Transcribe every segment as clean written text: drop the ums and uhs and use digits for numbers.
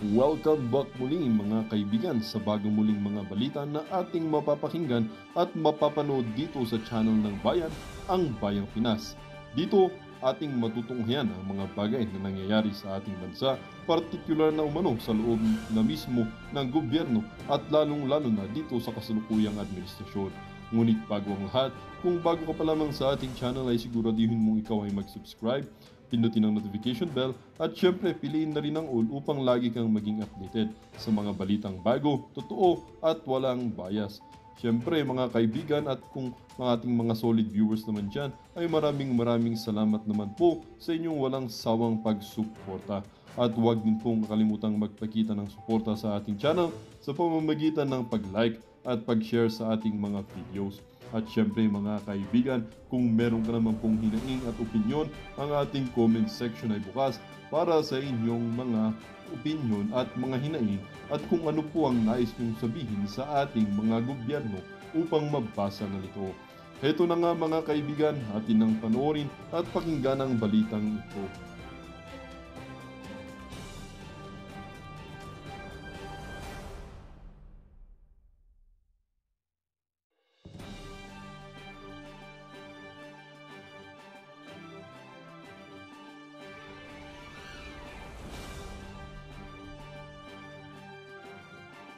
Welcome back muli mga kaibigan sa bagong muling mga balita na ating mapapakinggan at mapapanood dito sa channel ng Bayan, ang Bayang Pinas. Dito, ating matutunghayan ang mga bagay na nangyayari sa ating bansa, partikular na umano sa loob na mismo ng gobyerno at lalong-lalo na dito sa kasalukuyang administrasyon. Ngunit bago ang lahat, kung bago ka pa lamang sa ating channel ay siguraduhin mong ikaw ay mag-subscribe, pindutin ang notification bell at syempre piliin na rin ang all upang lagi kang maging updated sa mga balitang bago, totoo at walang bias. Syempre mga kaibigan at kung mga ating mga solid viewers naman dyan ay maraming salamat naman po sa inyong walang sawang pagsuporta. At huwag din pong kalimutang magpakita ng suporta sa ating channel sa pamamagitan ng pag-like at pag-share sa ating mga videos. At syempre mga kaibigan, kung meron ka naman pong hinaing at opinyon, ang ating comment section ay bukas para sa inyong mga opinyon at mga hinaing at kung ano po ang nais nyong sabihin sa ating mga gobyerno upang mabasa na ito. Heto na nga mga kaibigan, atin nang panoorin at pakinggan ang balitang ito.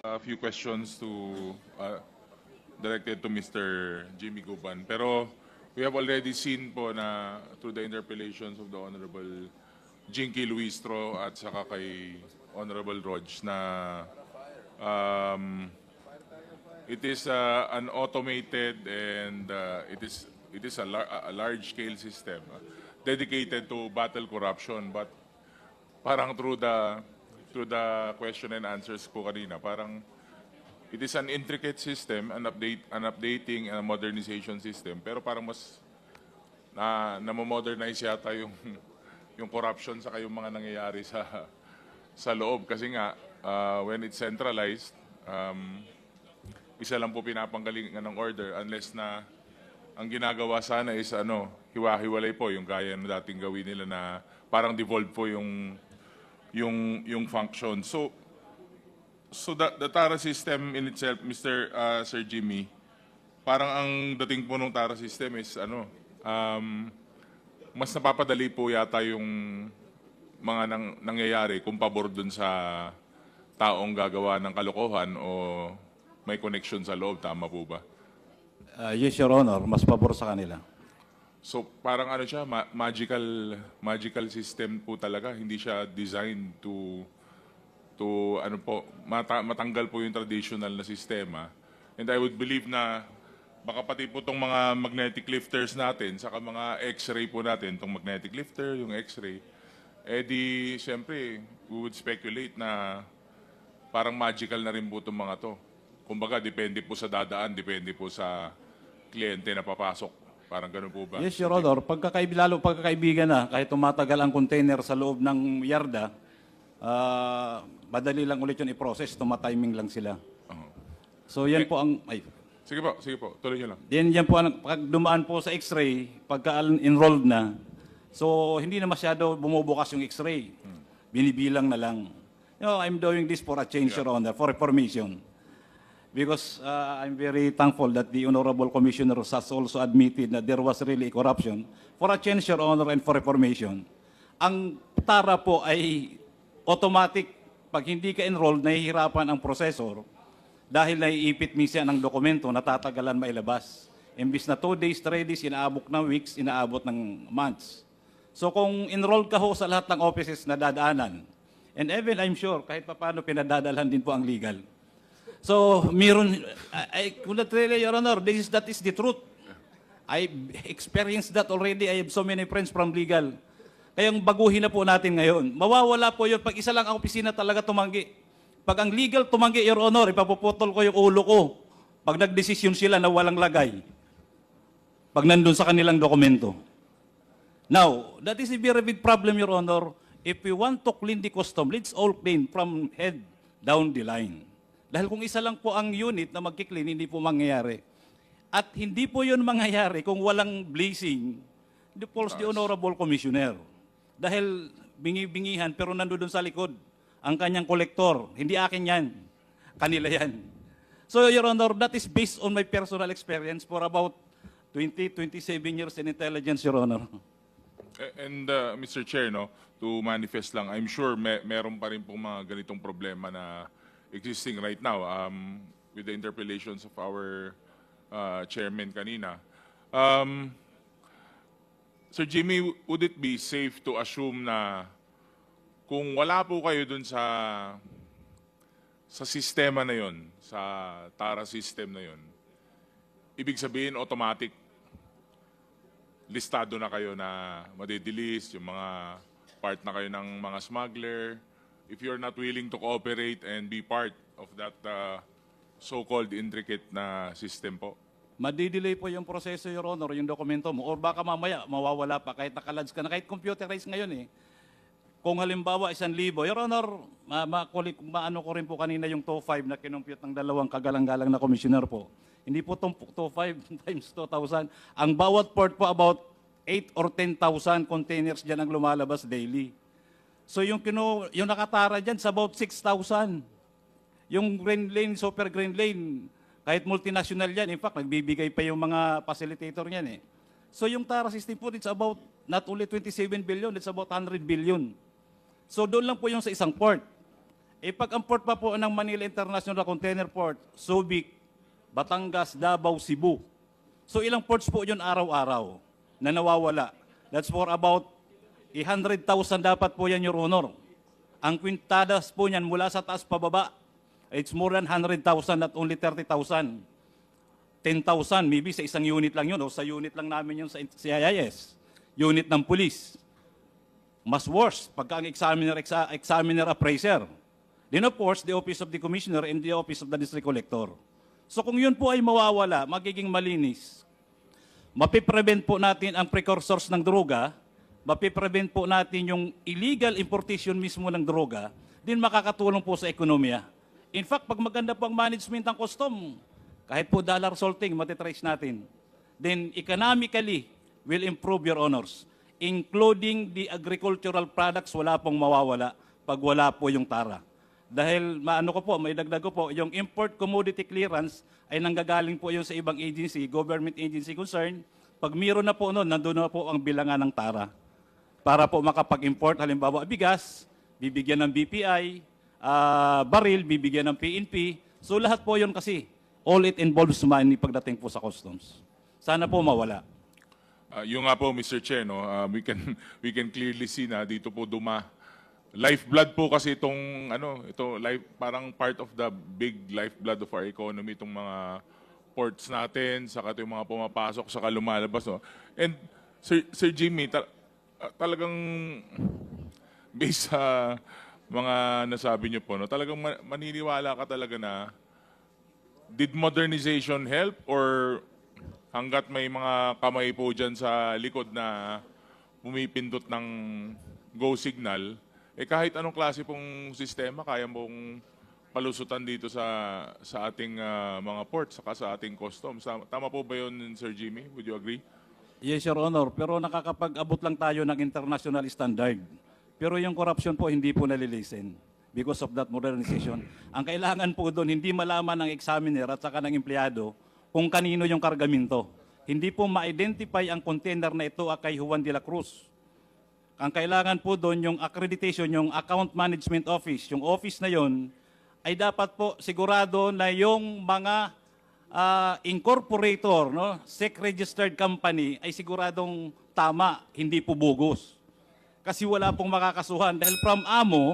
A few questions directed to Mr. Jimmy Guban. Pero we have already seen po na through the interpellations of the Honorable Jinky Luistro at saka kay Honorable Rog na it is an automated and it is a large-scale system dedicated to battle corruption, but parang through the question and answers po kanina, parang it is an intricate system, an updating and a modernization system, pero parang mas na-modernize yata yung corruption sa yung mga nangyayari sa loob. Kasi nga, when it's centralized, isa lang po pinapanggalingan ng order unless na ang ginagawa sana is hiwa-hiwalay po yung gaya na dating gawin nila na parang devolve po yung function. So the TARA system in itself, Sir Jimmy, parang ang dating po ng TARA system is mas napapadali po yata yung mga nangyayari kung pabor dun sa taong gagawa ng kalokohan o may connection sa loob. Tama po ba? Yes, Your Honor. Mas pabor sa kanila. So parang siya, magical system po talaga. Hindi siya designed to matanggal po yung traditional na sistema. And I would believe na baka pati po itong mga magnetic lifters natin, saka mga x-ray po natin, itong magnetic lifter, yung x-ray, di siyempre, we would speculate na parang magical na rin po itong mga to. Kumbaga, depende po sa dadaan, depende po sa kliyente na papasok. Parang ganun po ba? Yes, Your Honor. Pagkakaibigan na, kahit tumatagal ang container sa loob ng yarda, madali lang ulit yun i-process, tumatiming lang sila. So yan po ang... Sige po. Tuloy nyo lang. Yan po, pag dumaan po sa x-ray, pagka-enrolled na, so hindi na masyado bumubukas yung x-ray. Binibilang na lang. I'm doing this for a change, Your Honor, for reformation. Because I'm very thankful that the Honorable Commissioner has also admitted that there was really corruption. For a change, Your Honor, and for reformation, ang TARA po ay automatic. Pag hindi ka enrolled, nahihirapan ang processor dahil naiipit minsan ang dokumento, natatagalan mailabas. Imbis na 2 days, 3 days, inaabot ng weeks, inaabot ng months. So kung enrolled ka ho sa lahat ng offices na dadaanan, and even I'm sure, kahit pa paano pinadadalhan din po ang legal. So, Your Honor, that is the truth. I experienced that already. I have so many friends from legal. Kayang baguhin na po natin ngayon. Mawawala po yun pag isa lang ang opisina talaga tumanggi. Pag ang legal tumanggi, Your Honor, ipapuputol ko yung ulo ko. Pag nagdesisyon sila na walang lagay. Pag nandun sa kanilang dokumento. Now, that is a very big problem, Your Honor. If we want to clean the custom, let's all clean from head down the line. Dahil kung isa lang po ang unit na magkiklin, hindi po mangyayari. At hindi po yun mangyayari kung walang blessing, the Honorable Commissioner. Dahil bingi-bingihan pero nandoon sa likod ang kanyang kolektor. Hindi akin yan. Kanila yan. So, Your Honor, that is based on my personal experience for about 27 years in intelligence, Your Honor. And Mr. Chair, no, to manifest lang, I'm sure meron pa rin pong mga ganitong problema na existing right now with the interpellations of our chairman kanina. Sir Jimmy, would it be safe to assume na kung wala po kayo dun sa sistema na yon, sa TARA system na yon, ibig sabihin automatic listado na kayo na madidelis, yung mga part na kayo ng mga smuggler, if you're not willing to cooperate and be part of that so-called intricate na system po? Madidelay po yung proseso, Your Honor, yung dokumento mo. Or baka mamaya, mawawala pa kahit nakalads ka na, kahit computerized ngayon eh. Kung halimbawa 1,000, Your Honor, maano ko rin po kanina yung 2.5 na kinumpute ng dalawang kagalang-galang na commissioner po. Hindi po itong 2.5 times 2,000. Ang bawat port po about 8 or 10,000 containers dyan ang lumalabas daily. So yung nakatara dyan sa about 6,000. Yung Green Lane, Super Green Lane, kahit multinational yan, in fact, nagbibigay pa yung mga facilitator niyan eh. So yung TARA system po, it's about not only 27 billion, it's about 100 billion. So doon lang po yung sa isang port. Eh pag ang port pa po ng Manila International Container Port, Subic, Batangas, Davao, Cebu. So ilang ports po yun araw-araw na nawawala. That's for about 100,000 dapat po yan, Your Honor. Ang kwintadas po niyan mula sa taas pababa, it's more than 100,000, not only 30,000. 10,000, maybe sa isang unit lang yun, o sa unit lang namin yun sa CIS. Unit ng police. Mas worse, pagka ang examiner appraiser. Then of course, the office of the commissioner and the office of the district collector. So kung yun po ay mawawala, magiging malinis, mapiprevent po natin ang precursors ng droga, mapiprevent po natin yung illegal importation mismo ng droga, din makakatulong po sa ekonomiya. In fact, pag maganda po ang management ng custom, kahit po dollar salting, matitrace natin, then economically will improve, Your Honors, including the agricultural products, wala pong mawawala pag wala po yung TARA. Dahil may dagdag ko po, yung import commodity clearance ay nanggagaling po yun sa ibang agency, government agency concern. Pag mayroon na po noon, nandun na po ang bilangan ng TARA. Para po makapag-import, halimbawa bigas, bibigyan ng BPI, baril, bibigyan ng PNP. So lahat po yun kasi, all it involves money pagdating po sa customs. Sana po mawala. Yung nga po, Mr. Che, no, we can clearly see na dito po lifeblood po kasi itong parang part of the big lifeblood of our economy, itong mga ports natin, saka yung mga pumapasok, saka lumalabas. No? And Sir Jimmy, talagang based sa mga nasabi niyo po, no, talagang maniniwala ka talaga na did modernization help or hanggat may mga kamay po dyan sa likod na pumipindot ng go signal, kahit anong klase pong sistema, kaya mong palusutan dito sa ating mga ports, saka sa ating customs. Tama po ba yun, Sir Jimmy? Would you agree? Yes, Your Honor. Pero nakakapag-abot lang tayo ng international standard. Pero yung corruption po, hindi po nalilisen because of that modernization. Ang kailangan po doon, hindi malaman ng examiner at saka ng empleyado kung kanino yung kargamento. Hindi po ma-identify ang container na ito kay Juan de la Cruz. Ang kailangan po doon yung accreditation, yung account management office, yung office na yon ay dapat po sigurado na yung mga incorporator, no, SEC-registered company ay siguradong tama, hindi po bogus. Kasi wala pong makakasuhan dahil from AMO,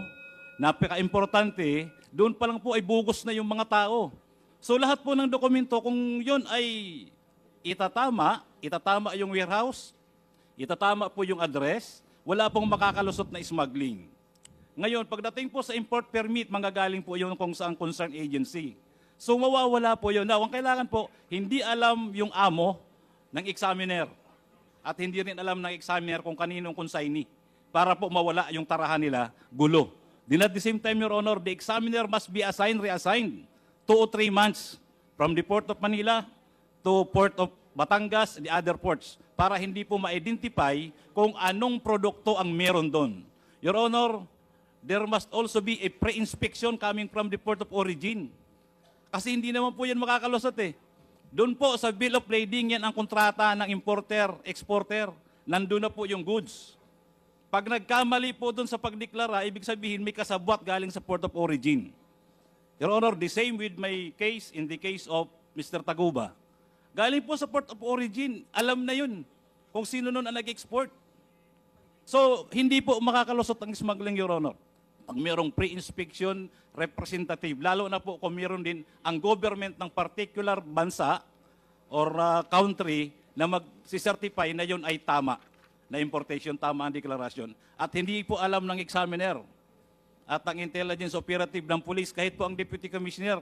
napaka-importante, doon pa lang po ay bogus na yung mga tao. So lahat po ng dokumento, kung yun ay itatama yung warehouse, itatama po yung address, wala pong makakalusot na smuggling. Ngayon, pagdating po sa import permit, manggagaling po yun kung saan concerned agency. So mawawala po yun. Now, ang kailangan po, hindi alam yung amo ng examiner at hindi rin alam ng examiner kung kaninong consignee para po mawala yung tarahan nila, gulo. Then at the same time, Your Honor, the examiner must be reassigned 2 or 3 months from the Port of Manila to Port of Batangas, the other ports, para hindi po ma-identify kung anong produkto ang meron doon. Your Honor, there must also be a pre-inspection coming from the port of origin. Kasi hindi naman po yan makakalusot eh. Doon po sa bill of lading, yan ang kontrata ng importer, exporter. Nandun na po yung goods. Pag nagkamali po doon sa pagdeklara, ibig sabihin may kasabwat galing sa port of origin. Your Honor, the same with my case in the case of Mr. Taguba. Galing po sa port of origin, alam na yun kung sino nun ang nag-export. So, hindi po makakalusot ang smuggling, Your Honor. Pag mayroong pre-inspection representative, lalo na po kung mayroon din ang government ng particular bansa or country na mag-certify na yun ay tama, na importation, tama ang deklarasyon. At hindi po alam ng examiner at ang intelligence operative ng police, kahit po ang deputy commissioner,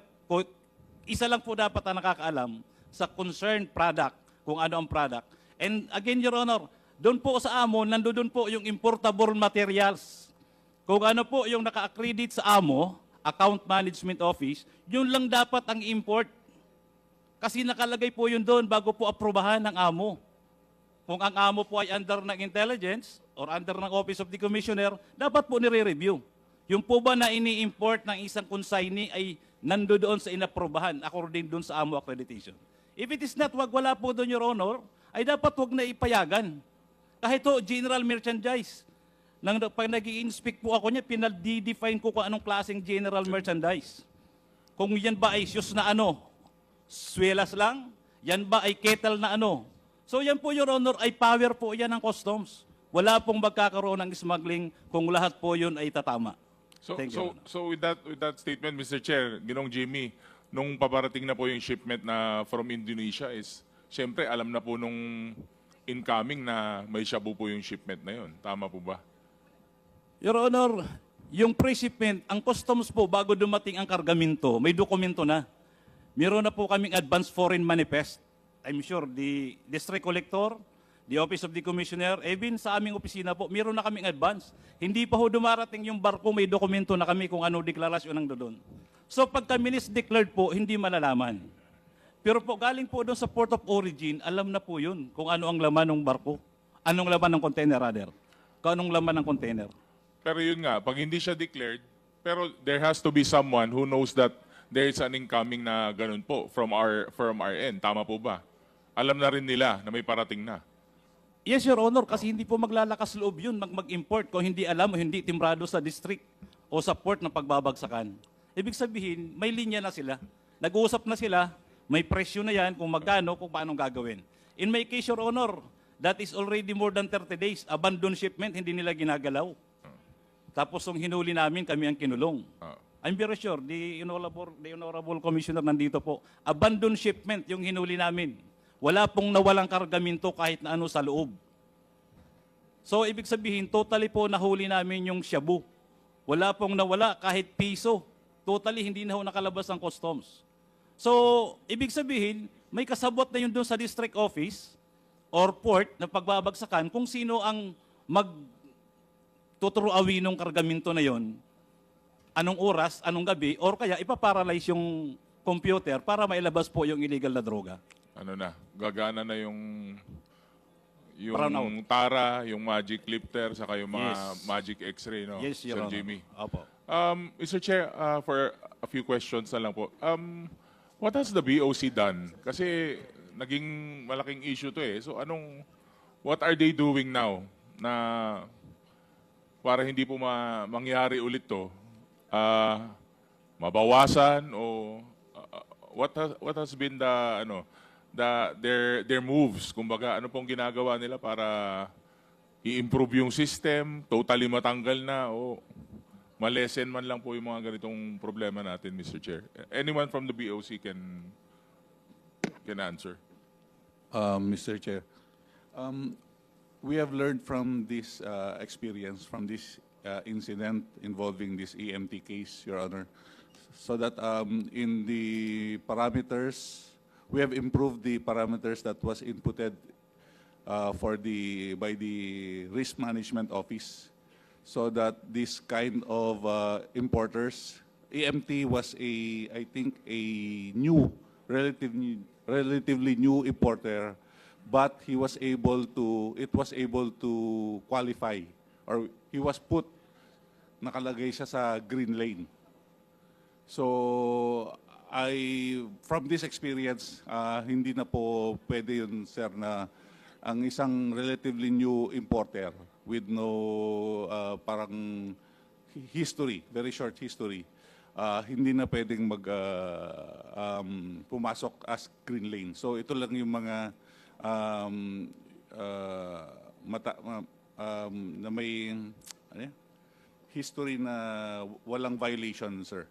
isa lang po dapat ang nakakaalam sa concerned product, kung ano ang product. And again, Your Honor, doon po sa AMO, nandoon po yung importable materials. Kung ano po yung naka-accredit sa AMO, Account Management Office, yun lang dapat ang import. Kasi nakalagay po yun doon bago po aprobahan ng AMO. Kung ang AMO po ay under ng intelligence or under ng Office of the Commissioner, dapat po nire-review. Yung po ba na ini-import ng isang consignee ay nandoon sa inaprobahan according doon sa AMO accreditation. If it is not, wala po doon, Your Honor, ay dapat wag na ipayagan. Kahit to general merchandise. Pag nag-i-inspect po ako niya, pinal-define ko kung anong klaseng general merchandise. Kung yan ba ay shoes na ano, swelas lang, yan ba ay kettle na ano. So yan po, Your Honor, ay power po yan ng customs. Wala pong magkakaroon ng smuggling kung lahat po yun ay tatama. Thank you, Your Honor. So with that statement, Mr. Chair, Ginong Jimmy, nung paparating na po yung shipment na from Indonesia is, siyempre alam na po nung incoming na may shabu po yung shipment na yun. Tama po ba? Your Honor, yung pre-shipment, ang customs po bago dumating ang kargamento, may dokumento na. Meron na po kaming advance foreign manifest. I'm sure the district collector, the Office of the Commissioner, even sa aming opisina po, meron na kaming advance. Hindi pa ho dumarating yung barko, may dokumento na kami kung ano deklarasyon ng doon. So pagka declared po, hindi malalaman. Pero po galing po doon sa port of origin, alam na po yun kung ano ang laman ng barko. Anong laman ng container rather. Kung anong laman ng container. Pero yun nga, pag hindi siya declared, pero there has to be someone who knows that there is an incoming na ganun po from our end. Tama po ba? Alam na rin nila na may parating na. Yes, Your Honor, kasi hindi po maglalakas loob yun mag-import kung hindi alam o hindi timbrado sa district o sa port ng pagbabagsakan. Ibig sabihin, may linya na sila. Nag-uusap na sila, may presyo na yan kung magkano, kung paano gagawin. In my case, Your Honor, that is already more than 30 days. Abandoned shipment, hindi nila ginagalaw. Tapos nung hinuli namin, kami ang kinulong. I'm very sure, the Honorable Commissioner nandito po. Abandoned shipment yung hinuli namin. Wala pong nawalang kargamento kahit na ano sa loob. So, ibig sabihin, totally po nahuli namin yung shabu. Wala pong nawala kahit piso. Totally, hindi na ho nakalabas ang customs. So, ibig sabihin, may kasabot na yun doon sa district office or port na pagbabagsakan kung sino ang magtuturuawi ng kargamento na yon, anong oras, anong gabi, or kaya ipaparalyze yung computer para mailabas po yung illegal na droga. Ano na, gagana na yung Brown out. Tara, yung Magic Lifter, saka yung mga Yes. Magic X-ray, no? Yes, Your Sir Honor. Jimmy. Opo. Mr. Chair, for a few questions na lang po. What has the BOC done? Kasi naging malaking issue to eh. So what are they doing now na para hindi po mangyari ulit to? Mabawasan o what has been their moves, kumbaga ano pong ginagawa nila para i-improve yung system, totally matanggal na o malesen man lang po yung mga ganitong problema natin, Mr. Chair. Anyone from the BOC can answer. Mr. Chair, we have learned from this experience, from this incident involving this EMT case, Your Honor, so that in the parameters, we have improved the parameters that was inputted by the Risk Management Office, so that this kind of importers, EMT was I think a new, relatively new importer, but it was able to qualify, or he was put nakalagay siya sa green lane. So, from this experience, hindi na po pwede yun, sir, na ang isang relatively new importer with no parang history, very short history, hindi na pwedeng pumasok as green lane. So, ito lang yung mga na may ano yan? History na walang violation, sir.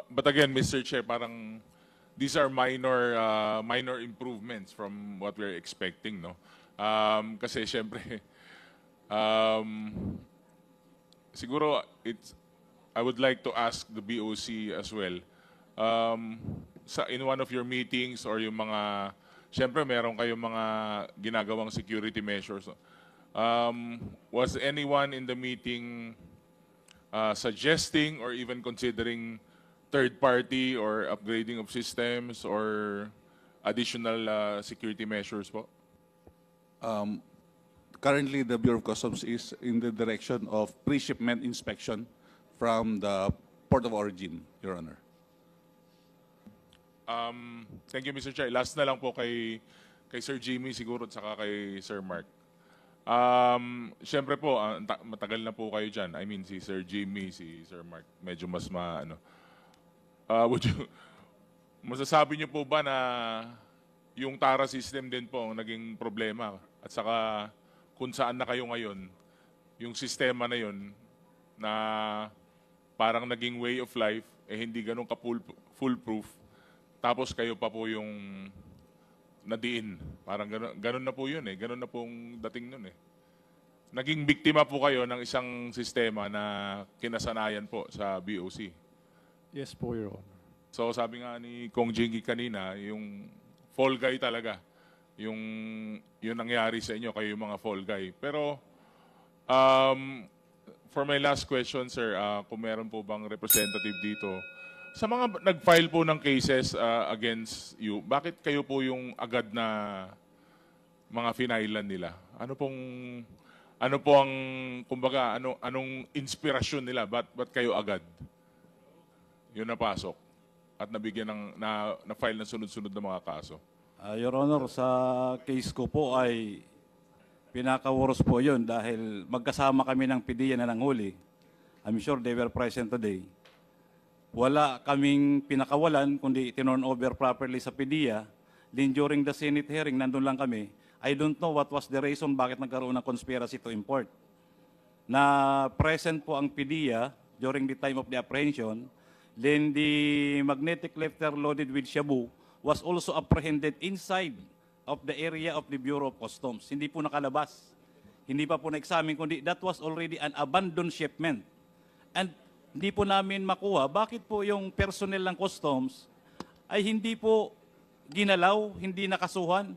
But again, Mr. Chair, parang these are minor improvements from what we're expecting, no? Kasi syempre, siguro I would like to ask the BOC as well. In one of your meetings or yung mga, syempre meron kayong mga ginagawang security measures. Was anyone in the meeting suggesting or even considering third party or upgrading of systems or additional security measures po? Currently, the Bureau of Customs is in the direction of pre-shipment inspection from the port of origin, Your Honor. Thank you, Mr. Chair. Last na lang po kay Sir Jimmy siguro at saka kay Sir Mark. Siyempre po, matagal na po kayo dyan. I mean, si Sir Jimmy, si Sir Mark, medyo mas masasabi niyo po ba na yung TARA system din po ang naging problema? At saka kung saan na kayo ngayon, yung sistema na yun na parang naging way of life, hindi ganun ka-foolproof. Tapos kayo pa po yung nadiin. Parang ganun na po yun eh. Ganun na pong dating nun eh. Naging biktima po kayo ng isang sistema na kinasanayan po sa BOC. Yes po, Your Honor. So sabi nga ni Kong Jingy kanina, yung fall guy talaga. Yung nangyari sa inyo, kayo yung mga fall guy. Pero for my last question, sir, kung meron po bang representative dito, sa mga nag-file po ng cases against you, bakit kayo po yung agad na mga finailan nila? Ano po ang kumbaga anong inspirasyon nila? Ba't kayo agad? Yun napasok at nabigyan na file ng sunod-sunod na mga kaso. Your Honor, sa case ko po ay pinakawaros po yun dahil magkasama kami ng PDEA na nanghuli. I'm sure they were present today. Wala kaming pinakawalan kundi tinorn over properly sa PDEA. Then during the Senate hearing, nandun lang kami. I don't know what was the reason bakit nagkaroon ng conspiracy to import. Na present po ang PDEA during the time of the apprehension. Then the magnetic lifter loaded with shabu was also apprehended inside of the area of the Bureau of Customs. Hindi po nakalabas. Hindi pa po na-examine, kundi that was already an abandoned shipment. And hindi po namin makuha, bakit po yung personnel ng Customs ay hindi po ginalaw, hindi nakasuhan?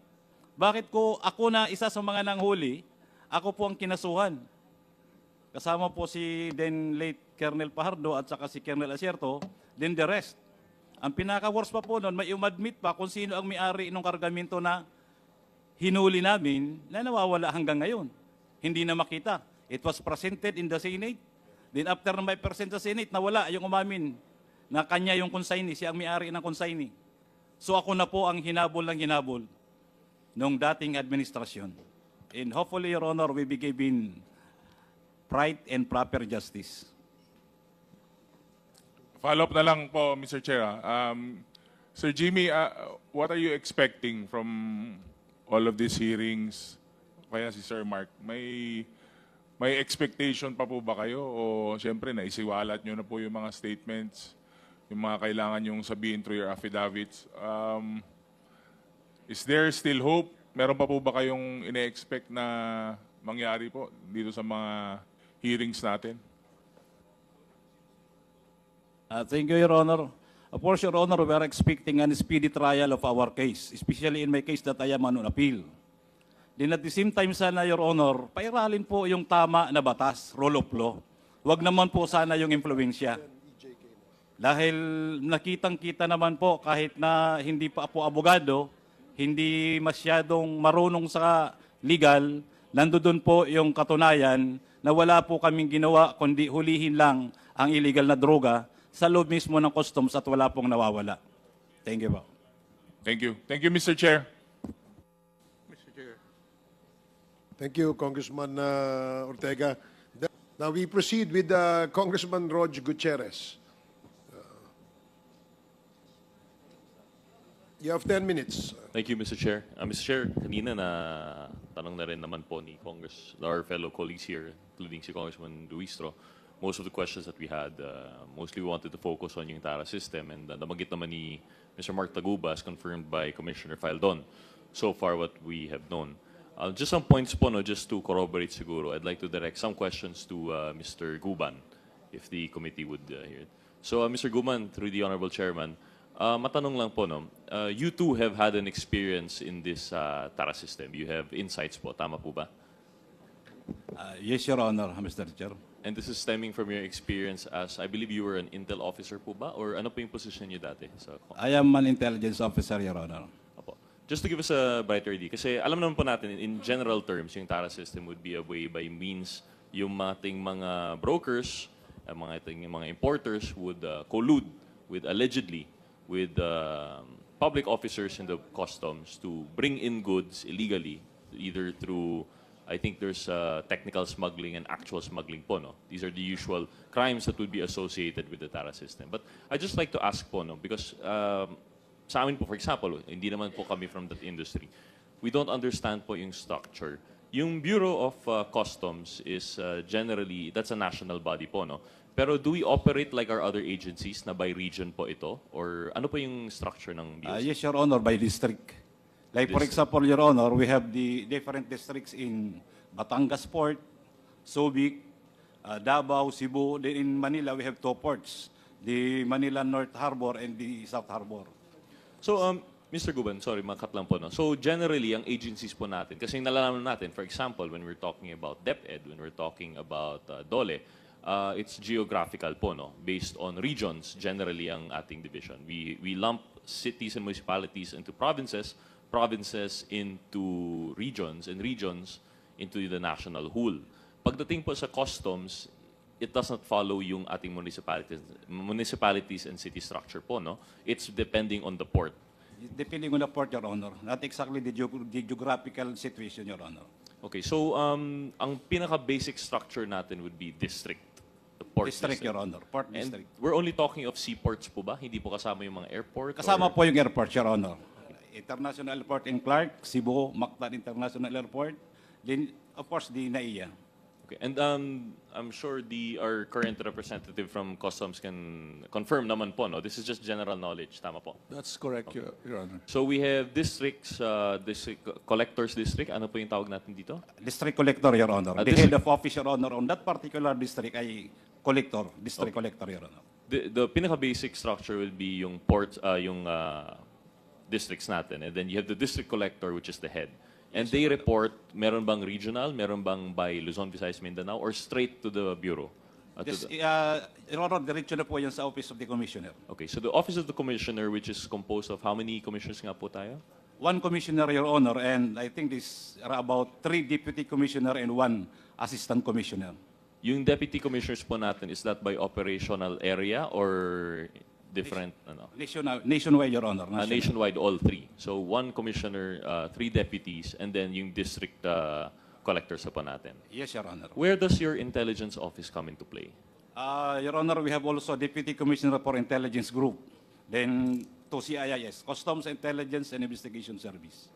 Bakit ko, ako na isa sa mga nanghuli, ako po ang kinasuhan? Kasama po si then late Colonel Pajardo at saka si Colonel Asierto, then the rest. Ang pinaka-worst pa po noon, may umadmit pa kung sino ang may-ari ng kargamento na hinuli namin na nawawala hanggang ngayon. Hindi na makita. It was presented in the Senate. Then after na may present sa Senate, nawala yung umamin na kanya yung consignee, siya ang may-ari ng consignee. So ako na po ang hinabol ng hinabol nung dating administrasyon. And hopefully, Your Honor, we be given right and proper justice. Follow-up na lang po, Mr. Chair. Sir Jimmy, what are you expecting from all of these hearings? Kaya si Sir Mark, may expectation pa po ba kayo? O siyempre, naisiwalat nyo na po yung mga statements, yung mga kailangan yung sabihin through your affidavits. Is there still hope? Meron pa po ba kayong ine-expect na mangyari po dito sa mga hearings natin? Thank you, Your Honor. Of course, Your Honor, we are expecting a speedy trial of our case, especially in my case that I am on appeal. Then at the same time sana, Your Honor, pairalin po yung tama na batas, rule of law. Huwag naman po sana yung impluensya. Dahil nakitang-kita naman po kahit na hindi pa po abogado, hindi masyadong marunong sa legal, nandoon po yung katunayan na wala po kaming ginawa kundi hulihin lang ang illegal na droga sa loob mismo ng customs at wala pong nawawala. Thank you po. Thank you. Thank you, Mr. Chair. Thank you, Congressman Ortega. Now we proceed with Congressman Rog Gutierrez. You have 10 minutes. Thank you, Mr. Chair. Mr. Chair, kanina na tanong na rin naman po ni our fellow colleagues here, including si Congressman Luistro, most of the questions that we had, mostly we wanted to focus on yung TARA system, and nabanggit naman ni Mr. Mark Taguba, as confirmed by Commissioner Faldon, so far what we have known. Just some points po, no, just to corroborate siguro, I'd like to direct some questions to Mr. Guban, if the committee would hear it. So, Mr. Guban, through the Honorable Chairman, matanong lang po, no, you too have had an experience in this TARA system. You have insights po, tama po ba? Yes, Your Honor, Mr. Chair. And this is stemming from your experience as, I believe you were an intel officer po ba? Or ano po yung position niyo dati? I am an intelligence officer, Your Honor. Opo. Just to give us a brighter idea, kasi alam naman po natin, in general terms, yung TARA system would be a way by means yung ating mga brokers, mga importers would collude with, allegedly, with public officers in the customs to bring in goods illegally, either through, I think there's technical smuggling and actual smuggling po, no? These are the usual crimes that would be associated with the TARA system. But I'd just like to ask po, no? Because sa amin po, for example, hindi naman po kami from that industry. We don't understand po yung structure. Yung Bureau of Customs is generally, that's a national body po, no? Pero do we operate like our other agencies na by region po ito? Or ano po yung structure ng BOC? Yes, Your Honor, by district. Like, for District. example, Your Honor, we have the different districts in Batangas Port, Subic, Davao, Cebu. Then in Manila, we have 2 ports, the Manila North Harbor and the South Harbor. So, Mr. Guban, sorry, makat lang po. No? So, generally, ang agencies po natin, kasi nalalaman natin, for example, when we're talking about DepEd, when we're talking about DOLE, it's geographical po, no? Based on regions, generally, ang ating division. We lump cities and municipalities into provinces, provinces into regions, and regions into the national whole. Pagdating po sa customs, it does not follow yung ating municipalities and city structure po, no? It's depending on the port. Depending on the port, Your Honor. Not exactly the geographical situation, Your Honor. Okay, so ang pinaka-basic structure natin would be district. The port District, Your Honor. Port And district. we're only talking of seaports po ba? Hindi po kasama yung mga airport? Kasama or- po yung airport, Your Honor. International Airport in Clark, Cebu, Mactan International Airport, then, of course, the NAIA. Okay, and I'm sure our current representative from Customs can confirm naman po, no? This is just general knowledge, tama po? That's correct, Your Honor. So we have districts, collectors district, ano po yung tawag natin dito? District Collector, Your Honor. The District- head of office, Your Honor, on that particular district ay collector, District Collector, Your Honor. The pinaka-basic structure will be yung port, yung districts natin, and then you have the district collector, which is the head. And they report, meron bang regional, meron bang by Luzon, Visayas, Mindanao, or straight to the Bureau? Your Honor, diretso na po yan sa Office of the Commissioner. Okay, so the Office of the Commissioner, which is composed of how many commissioners nga po tayo? 1 Commissioner, Your Honor, and I think this are about 3 Deputy Commissioner and 1 Assistant Commissioner. Yung deputy commissioners po natin, is that by operational area or different, ano? Nationwide, Your Honor. Nationwide, all 3. So 1 commissioner, 3 deputies, and then yung district collectors po natin. Yes, Your Honor. Where does your intelligence office come into play? Your Honor, we have also Deputy Commissioner for Intelligence Group. Then, to CIIS, Customs Intelligence and Investigation Service.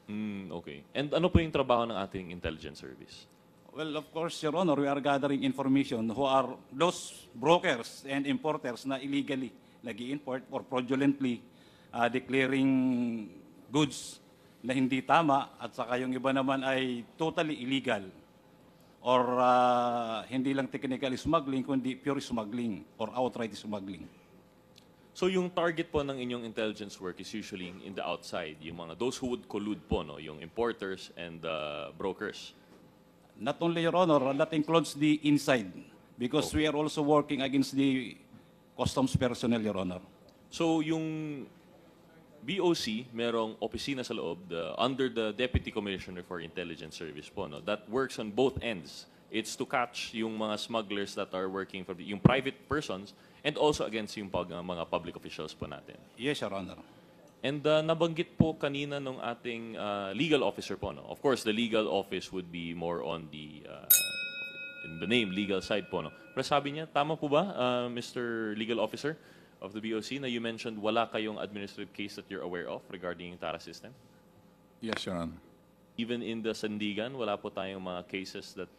Okay. And ano po yung trabaho ng ating intelligence service? Well, of course, Your Honor, we are gathering information who are those brokers and importers na illegally nag-i-import or fraudulently declaring goods na hindi tama at saka yung iba naman ay totally illegal or hindi lang technical smuggling kundi pure smuggling or outright smuggling. So yung target po ng inyong intelligence work is usually in the outside, yung mga those who would collude po, no, yung importers and brokers. Not only, Your Honor, that includes the inside because we are also working against the customs personnel, Your Honor. So yung BOC, merong opisina sa loob under the Deputy Commissioner for Intelligence Service po, no, that works on both ends. It's to catch yung mga smugglers that are working for yung private persons and also against yung mga public officials po natin. Yes, Your Honor. And nabanggit po kanina nung ating legal officer po, no? Of course, the legal office would be more on the, in the name, legal side po, no? Pero sabi niya, tama po ba, Mr. Legal Officer of the BOC, na you mentioned wala kayong administrative case that you're aware of regarding yung TARA system? Yes, Your Honor. Even in the Sandigan, wala po tayong mga cases that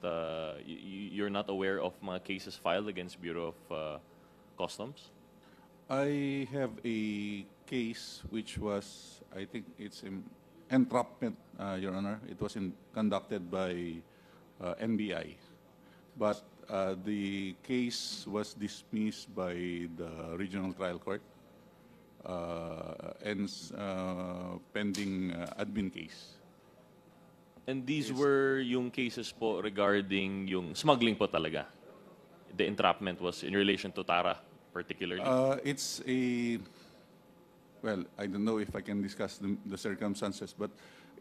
you're not aware of, mga cases filed against Bureau of Customs? I have a case which was, I think it's entrapment, Your Honor. It was conducted by NBI. But the case was dismissed by the Regional Trial Court and pending admin case. And these were yung cases po regarding yung smuggling po talaga? The entrapment was in relation to TARA particularly? It's a, well, I don't know if I can discuss the circumstances, but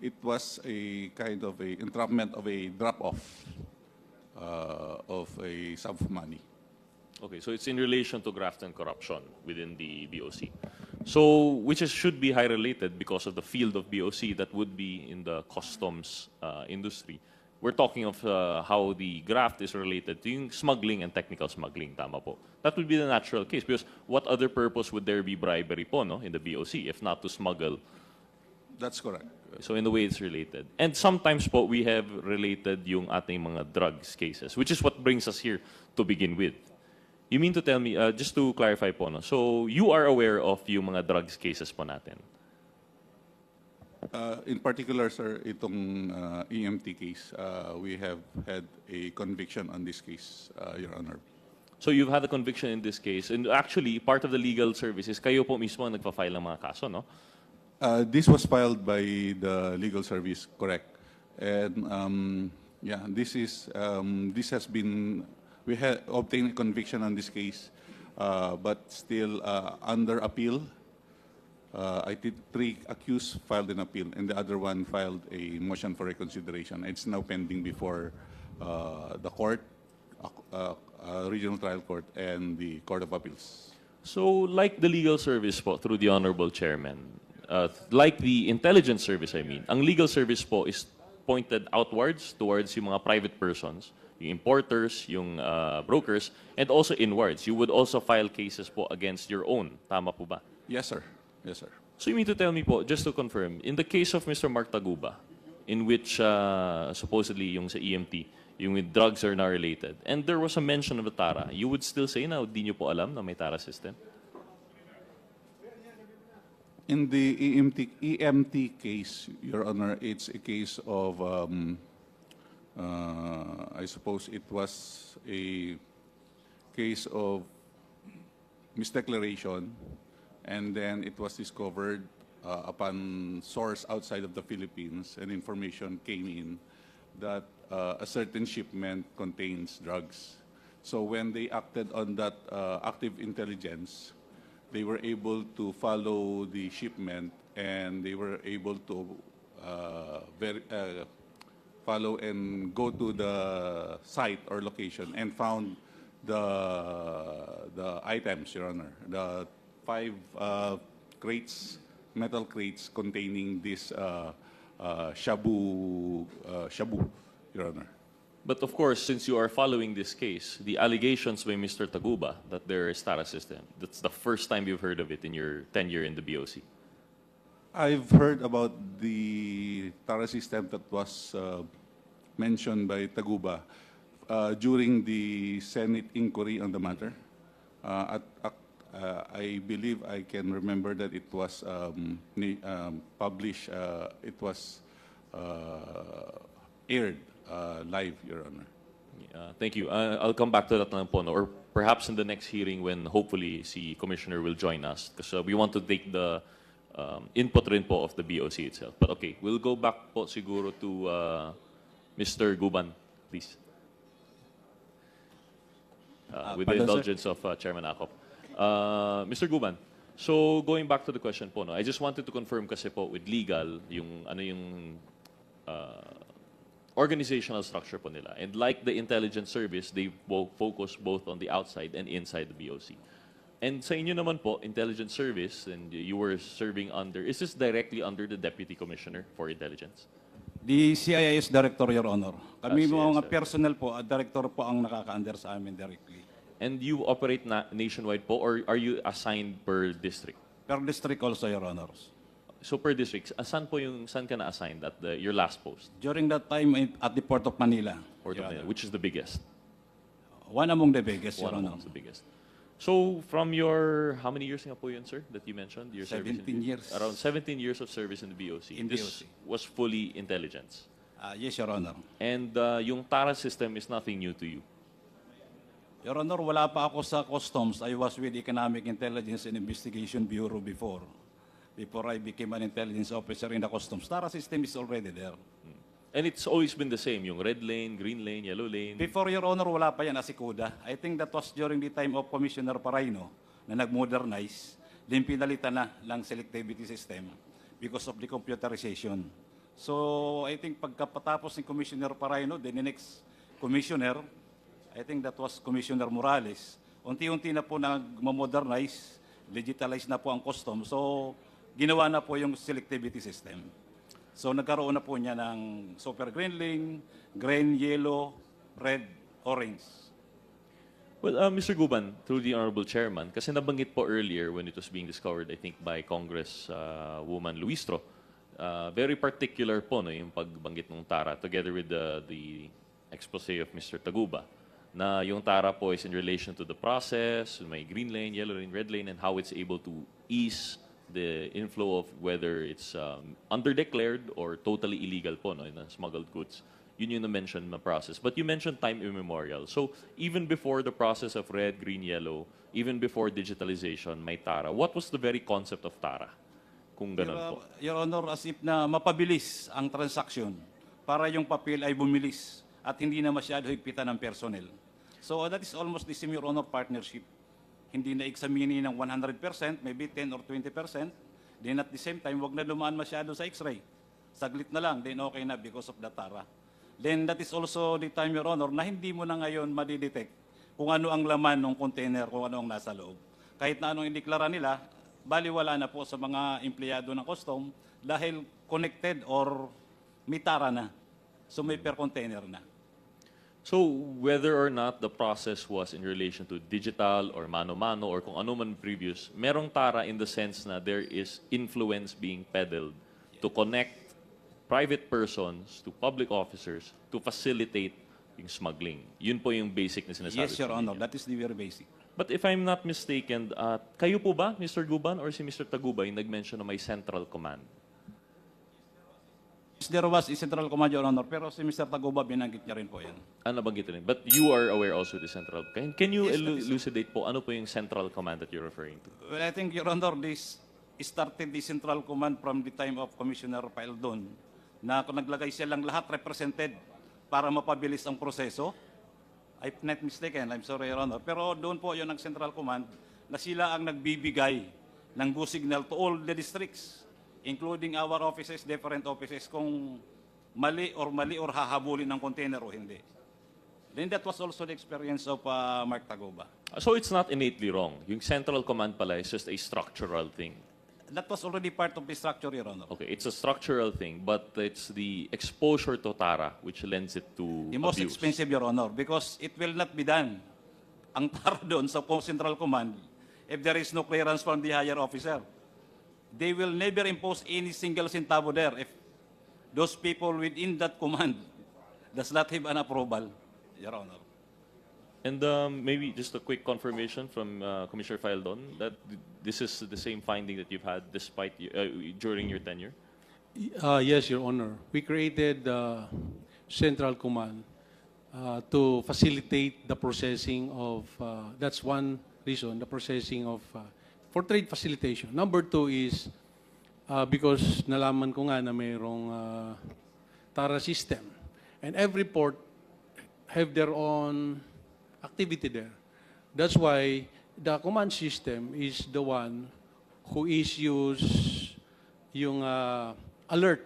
it was a kind of a entrapment of a drop-off of a sum of money. Okay, so it's in relation to graft and corruption within the BOC. So, which should be high related because of the field of BOC that would be in the customs industry. We're talking of how the graft is related to yung smuggling and technical smuggling, tama po. That would be the natural case because what other purpose would there be bribery po, no, in the BOC if not to smuggle? That's correct. So in a way, it's related. And sometimes po, we have related yung ating mga drugs cases, which is what brings us here to begin with. You mean to tell me, just to clarify po, no, so you are aware of yung mga drugs cases po natin? In particular, sir, itong EMT case, we have had a conviction on this case, Your Honor. So you've had a conviction in this case. And actually, part of the legal services, kayo po mismo ang nagpa-file ng mga kaso, no? This was filed by the legal service, correct. And yeah, this has been, we have obtained a conviction on this case, but still under appeal. I think 3 accused filed an appeal, and the other one filed a motion for reconsideration. It's now pending before the court, Regional Trial Court, and the Court of Appeals. So like the legal service po, through the Honorable Chairman, like the intelligence service, I mean, ang legal service po is pointed outwards towards yung mga private persons, yung importers, yung brokers, and also inwards. You would also file cases po against your own. Tama po ba? Yes, sir. Yes, sir. So you mean to tell me po, just to confirm, in the case of Mr. Mark Taguba, in which supposedly yung sa EMT, yung with drugs are now related, and there was a mention of the TARA, you would still say na di nyo po alam na may TARA system? In the EMT case, Your Honor, it's a case of, I suppose it was a case of misdeclaration, and then it was discovered upon source outside of the Philippines, and information came in that a certain shipment contains drugs. So when they acted on that active intelligence, they were able to follow the shipment, and they were able to follow and go to the site or location and found the items, Your Honor, the 5 crates, metal crates containing this shabu, Your Honor. But of course, since you are following this case, the allegations by Mr. Taguba that there is TARA system, that's the first time you've heard of it in your tenure in the BOC. I've heard about the TARA system that was mentioned by Taguba during the Senate inquiry on the matter. I believe I can remember that it was published, it was aired live, Your Honor. Thank you. I'll come back to that na po, no? Or perhaps in the next hearing when hopefully si Commissioner will join us because we want to take the input rin po of the BOC itself. But okay, we'll go back po siguro to Mr. Guban, please. With the indulgence of Chairman Acop. Mr. Guban, So going back to the question po, no, I just wanted to confirm kasi po with legal, yung ano yung organizational structure po nila. And like the intelligence service, they focus both on the outside and inside the BOC. And sa inyo naman po, intelligence service, and you were serving under, is this directly under the Deputy Commissioner for Intelligence? The CIS Director, Your Honor. Kami CIS mga Director. personnel po, Director po ang nakaka-under sa amin directly. And you operate nationwide po, or are you assigned per district? Per district also, Your Honors. So per district, saan ka na-assigned at your last post? During that time at the Port of Manila, Port of Manila, which is the biggest? one among the biggest, Your One Honor. amongst the biggest. So from your, how many years nga po yun, sir, that you mentioned? Your service 17 years. Around 17 years of service in the BOC. In This BOC. was fully intelligence. Yes, Your Honor. And yung TARA system is nothing new to you. Your Honor, wala pa ako sa Customs. I was with Economic Intelligence and Investigation Bureau before I became an intelligence officer in the Customs. TARA system is already there. And it's always been the same, yung red lane, green lane, yellow lane. Before, Your Honor, wala pa yan, asikuda. I think that was during the time of Commissioner Paraino na nag-modernize, then pinalitan na lang selectivity system because of the computerization. So, I think pagkapatapos ni Commissioner Paraino, then the next commissioner, I think that was Commissioner Morales, unti-unti na po nag-modernize, digitalize na po ang custom. So, ginawa na po yung selectivity system. So nagkaroon na po niya ng super green lane, green, yellow, red, orange. Well, Mr. Guban, through the Honorable Chairman, kasi nabanggit po earlier when it was being discovered, I think, by Congresswoman Luistro, very particular po no, yung pagbanggit ng TARA together with the expose of Mr. Taguba, na yung TARA po is in relation to the process, may green lane, yellow lane, red lane, and how it's able to ease the inflow of whether it's underdeclared or totally illegal po, no, in smuggled goods. Yun yung na-mention na process. But you mentioned time immemorial. So even before the process of red, green, yellow, even before digitalization, may TARA. What was the very concept of TARA? Kung ganun po. Your Honor, as if na mapabilis ang transaction para yung papel ay bumilis at hindi na masyado higpitan ng personnel. So that is almost the same, Your Honor, partnership. Hindi na examine ng 100%, maybe 10 or 20%. Then at the same time, wag na dumaan masyado sa X-ray. Saglit na lang, then okay na because of the TARA. Then that is also the time, Your Honor, na hindi mo na ngayon madidetect kung ano ang laman ng container, kung ano ang nasa loob. Kahit na anong indeklara nila, baliwala na po sa mga empleyado ng custom dahil connected or may TARA na. So may per container na. So whether or not the process was in relation to digital or mano-mano or kung ano man previous, merong TARA in the sense na there is influence being peddled to connect private persons to public officers to facilitate yung smuggling. Yun po yung basic na sinasabi. Yes, Your ko Honor, ninyo. that is the very basic. But if I'm not mistaken, kayo po ba, Mr. Guban, or si Mr. Tagubay, nag-mention na may central command? There was a central command, Your Honor, pero si Mr. Taguba, binanggit niya rin po yan. Nabanggit rin. But you are aware also of the central. Can you Yes, that is- elucidate po, ano po yung central command that you're referring to? Well, I think, Your Honor, this started the central command from the time of Commissioner Paildon na kung naglagay silang lahat represented para mapabilis ang proseso. I'm not mistaken, I'm sorry, Your Honor. Pero doon po yung nag-central command na sila ang nagbibigay ng go signal to all the districts, including our offices, different offices, kung mali or hahabulin ng container o hindi. Then that was also the experience of Mark Taguba. So it's not innately wrong. Yung central command pala is just a structural thing. That was already part of the structure, Your Honor. Okay, it's a structural thing, but it's the exposure to TARA which lends it to The most abuse. expensive, Your Honor, because it will not be done. Ang TARA doon sa Central Command, if there is no clearance from the higher officer, they will never impose any single centavo there if those people within that command does not have an approval, Your Honor. And maybe just a quick confirmation from Commissioner Faildon that this is the same finding that you've had despite during your tenure? Yes, Your Honor. We created Central Command to facilitate the processing of, that's one reason, the processing of, for trade facilitation. Number two is, because nalaman ko nga na mayroong TARA system. And every port have their own activity there. That's why the command system is the one who issues yung alert.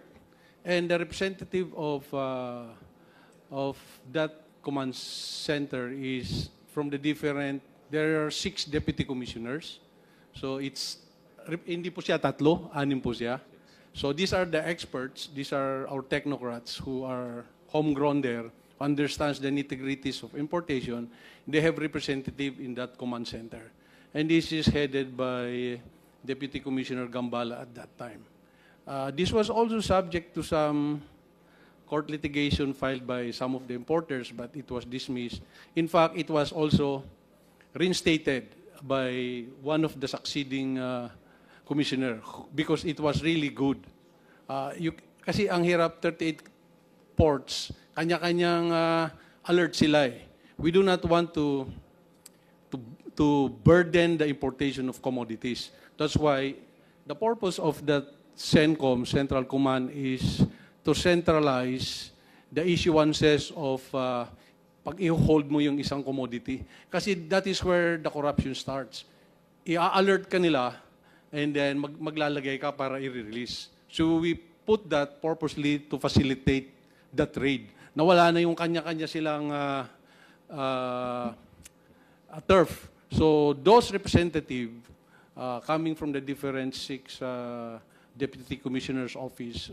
And the representative of that command center is from the different, there are 6 deputy commissioners. So hindi po siya 3, 6 po siya. So these are the experts, these are our technocrats who are homegrown there, understands the nitty-gritties of importation. They have representative in that command center. And this is headed by Deputy Commissioner Gambala at that time. This was also subject to some court litigation filed by some of the importers, but it was dismissed. In fact, it was also reinstated by one of the succeeding commissioner because it was really good. Kasi ang hirap, 38 ports, kanya-kanyang alert sila eh. We do not want to burden the importation of commodities. That's why the purpose of that CENTCOM, Central Command, is to centralize the issuances of pag i-hold mo yung isang commodity. Kasi that is where the corruption starts. I-alert ka nila and then maglalagay ka para i-release. So we put that purposely to facilitate the trade. Nawala na yung kanya-kanya silang turf. So those representatives coming from the different 6 deputy commissioners' office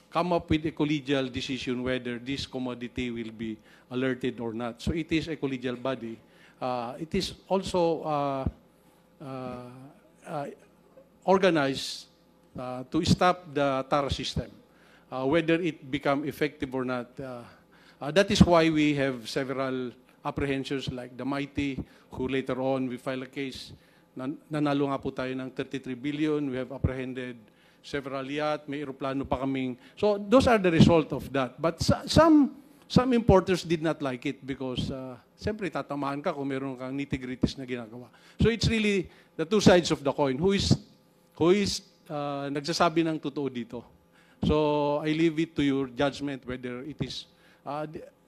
come up with a collegial decision whether this commodity will be alerted or not. So it is a collegial body. It is also organized to stop the TARA system, whether it become effective or not. That is why we have several apprehensions like the Mighty, who later on we file a case. Nanalo nga po tayo ng 33 billion. We have apprehended several yacht. May aeroplano pa kaming. So those are the result of that. But some importers did not like it because siyempre tatamaan ka kung meron kang nitty-gritties na ginagawa. So it's really the two sides of the coin. Who is nagsasabi ng totoo dito? So I leave it to your judgment whether it is.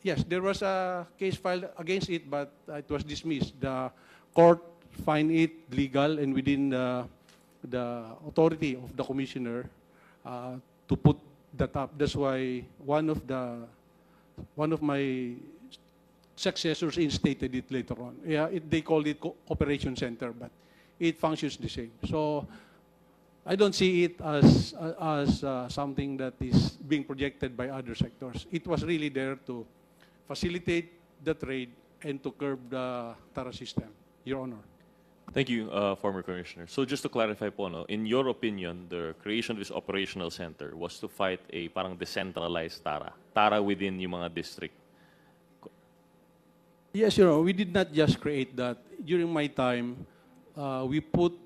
Yes, there was a case filed against it, but it was dismissed. The court find it legal and within the authority of the commissioner to put that up. That's why one of my successors instated it later on. Yeah, they called it operation center, but it functions the same. So I don't see it as something that is being projected by other sectors. It was really there to facilitate the trade and to curb the TARA system, Your Honor. Thank you, former Commissioner. So just to clarify po, no, in your opinion, the creation of this operational center was to fight a parang decentralized TARA within yung mga district. Yes, Your Honor, we did not just create that. During my time, we put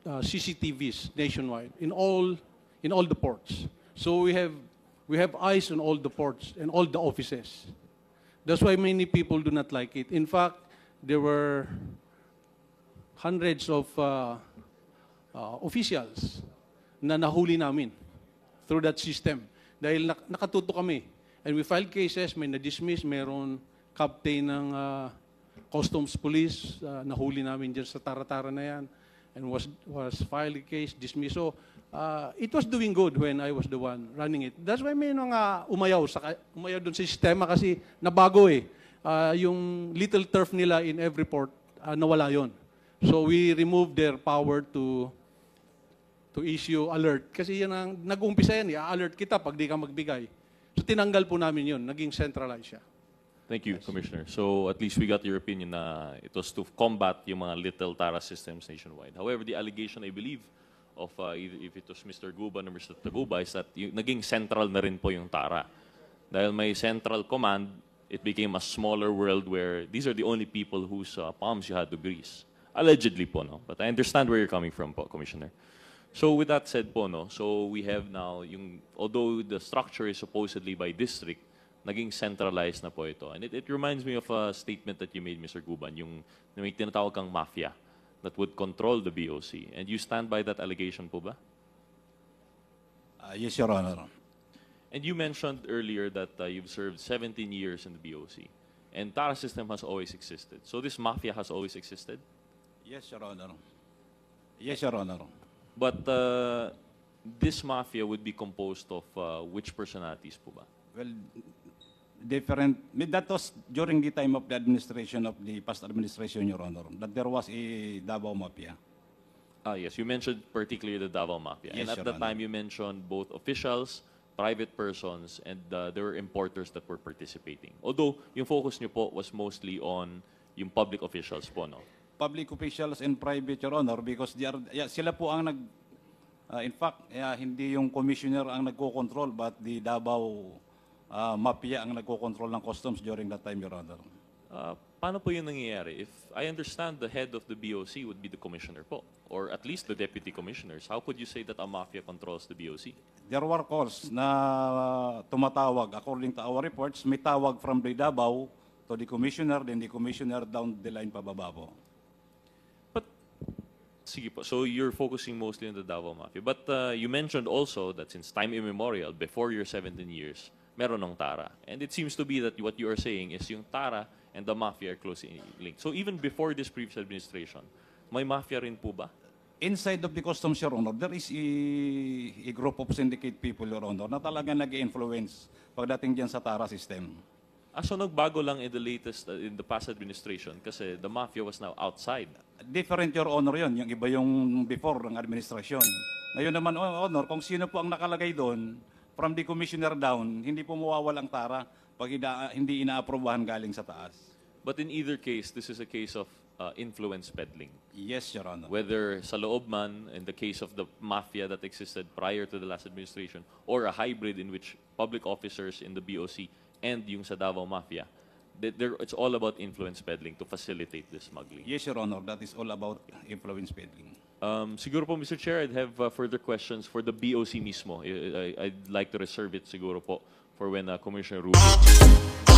CCTVs nationwide in all the ports. So we have eyes on all the ports and all the offices. That's why many people do not like it. In fact, there were hundreds of officials na nahuli namin through that system. Dahil nakatuto kami. And we filed cases, may na-dismiss, meron captain ng customs police, nahuli namin dyan sa Tara-Tara na yan, and was filed a case, dismissed. So it was doing good when I was the one running it. That's why may mga umayaw dun sa sistema kasi nabago eh. Yung little turf nila in every port, nawala yon. So we removed their power to issue alert. Kasi yan ang nag-uumpisa yan, i-alert kita pag di ka magbigay. So tinanggal po namin yun, naging centralized siya. Thank you, Commissioner. So at least we got your opinion na it was to combat yung mga little TARA systems nationwide. However, the allegation, I believe, of if it was Mr. Guban or Mr. Taguba is that naging central na rin po yung TARA. Dahil may central command, it became a smaller world where these are the only people whose palms you had to grease. Allegedly po, no? But I understand where you're coming from po, Commissioner. So with that said po, no? So we have now, although the structure is supposedly by district, naging centralized na po ito. And it reminds me of a statement that you made, Mr. Guban, yung may tinatawag kang mafia that would control the BOC. And you stand by that allegation po ba? Yes, Your Honor. And you mentioned earlier that you've served 17 years in the BOC. And TARA system has always existed. So this mafia has always existed? Yes, Your Honor. Yes, Your Honor. But this mafia would be composed of which personalities po ba? Well, different. That was during the time of the administration of the past administration, Your Honor, that there was a Davao Mafia. Yes, you mentioned particularly the Davao Mafia. Yes, And at Your the Honor. time, you mentioned both officials, private persons, and there were importers that were participating. Although, yung focus niyo po was mostly on yung public officials po, no? Public officials and private, Your Honor, because they are, sila po ang in fact, hindi yung commissioner ang nagko-control, but the Davao Mafia ang nagko-control ng customs during that time, Your Honor. Paano po yun nangyayari? If I understand the head of the BOC would be the commissioner po, or at least the deputy commissioners, how could you say that a mafia controls the BOC? There were calls na tumatawag. According to our reports, may tawag from the Davao to the commissioner, then the commissioner down the line pababa po. But, sige po, so you're focusing mostly on the Davao Mafia. But you mentioned also that since time immemorial, before your 17 years, meron ng Tara. And it seems to be that what you are saying is yung Tara and the Mafia are closely linked. So even before this previous administration, may Mafia rin po ba? Inside of the customs, Your Honor, there is a group of syndicate people, Your Honor, na talaga nag-influence pagdating dyan sa Tara system. So nagbago lang in the latest, in the past administration kasi the Mafia was now outside. Different, Your Honor, yun. Yung iba yung before ng administrasyon. Ngayon naman, Honor, kung sino po ang nakalagay doon, from the commissioner down, hindi po mawawalang Tara pag hindi inaaprobahan galing sa taas. But in either case, this is a case of influence peddling. Yes, Your Honor. Whether sa loob man, in the case of the mafia that existed prior to the last administration, or a hybrid in which public officers in the BOC and yung sa Davao Mafia, it's all about influence peddling to facilitate the smuggling. Yes, Your Honor, that is all about influence peddling. Siguro po, Mr. Chair, I'd have further questions for the BOC mismo. I'd like to reserve it siguro po for when Commissioner Rubio